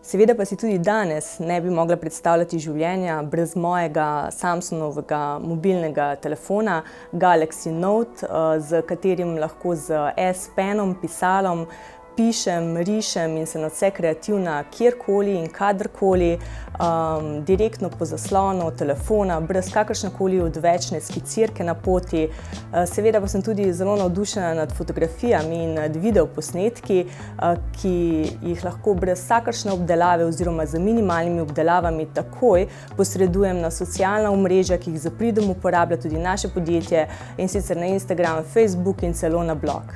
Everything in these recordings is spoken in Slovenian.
Seveda pa si tudi danes ne bi mogla predstavljati življenja brez mojega Samsungovega mobilnega telefona Galaxy Note, s katerim lahko z S-penom, pisalom, pišem, rišem in sem nadvse kreativna kjerkoli in kadarkoli, direktno po zaslonu telefona, brez kakršnekoli odvečne skicirke na poti. Seveda pa sem tudi zelo navdušena nad fotografijami in nad videoposnetki, ki jih lahko brez vsakršne obdelave oziroma z minimalnimi obdelavami takoj posredujem na socialna omrežja, ki jih z pridom uporablja tudi naše podjetje, in sicer na Instagram, Facebook in celo na blog.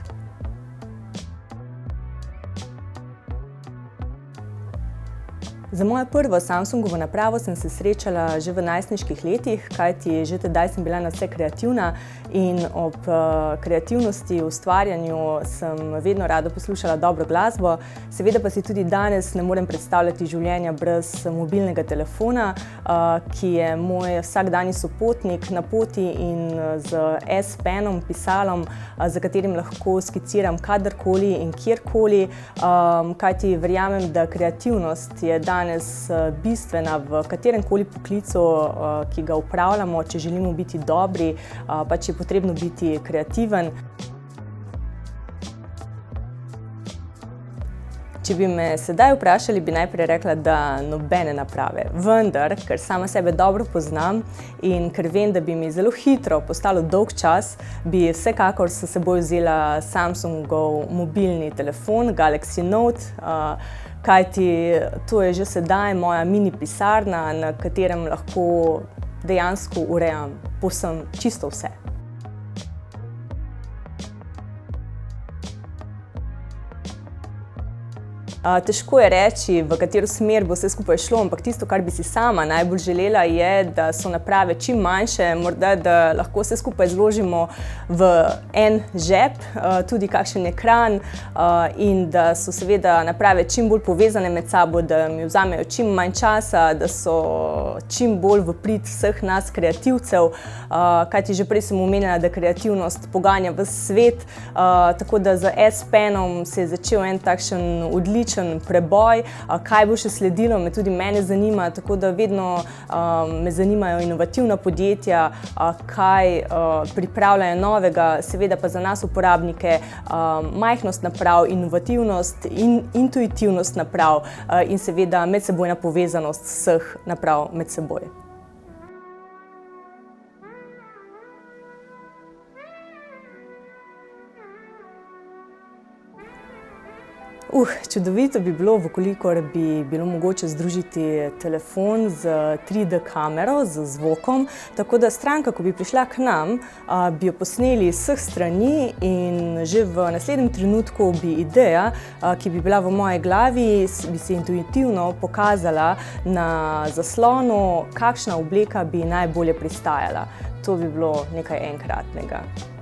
Za mojo prvo Samsungovo napravo sem se srečala že v najstniških letih, kajti že tedaj sem bila nadvse kreativna in ob kreativnosti, ustvarjanju sem vedno rada poslušala dobro glasbo. Seveda pa si tudi danes ne morem predstavljati življenja brez mobilnega telefona, ki je moj vsakdanji sopotnik na poti, in z S-penom, pisalom, za katerim lahko skiciram kadarkoli in kjerkoli, kajti verjamem, da kreativnost je danes bistvena v kateremkoli poklicu, ki ga opravljamo. Če želimo biti dobri, pač je potrebno biti kreativen. Če bi me sedaj vprašali, bi najprej rekla, da nobene naprave. Vendar, ker sama sebe dobro poznam in ker vem, da bi mi zelo hitro postalo dolgčas, bi vsekakor s seboj vzela Samsungov mobilni telefon Galaxy Note, kajti to je že sedaj moja mini pisarna, na katerem lahko dejansko urejam povsem čisto vse. Težko je reči, v katero smer bo vse skupaj šlo, ampak tisto, kar bi si sama najbolj želela, je, da so naprave čim manjše, morda da lahko vse skupaj zložimo v en žep, tudi kakšen ekran, in da so seveda naprave čim bolj povezane med sabo, da mi vzamejo čim manj časa, da so čim bolj v prid vseh nas kreativcev, kajti že prej sem omenila, da kreativnost poganja ves svet, tako da z S-penom se je začel en takšen odličen preboj. Kaj bo še sledilo, me tudi mene zanima, tako da vedno me zanimajo inovativna podjetja, kaj pripravljajo novega, seveda pa za nas uporabnike majhnost naprav, inovativnost in intuitivnost naprav in seveda medsebojna povezanost vseh naprav med seboj. Čudovito bi bilo, vkolikor bi bilo mogoče združiti telefon z 3D kamero, z zvokom, tako da stranka, ko bi prišla k nam, bi jo posneli z vseh strani in že v naslednjem trenutku bi ideja, ki bi bila v moji glavi, bi se intuitivno pokazala na zaslonu, kakšna obleka bi najbolje pristajala. To bi bilo nekaj enkratnega.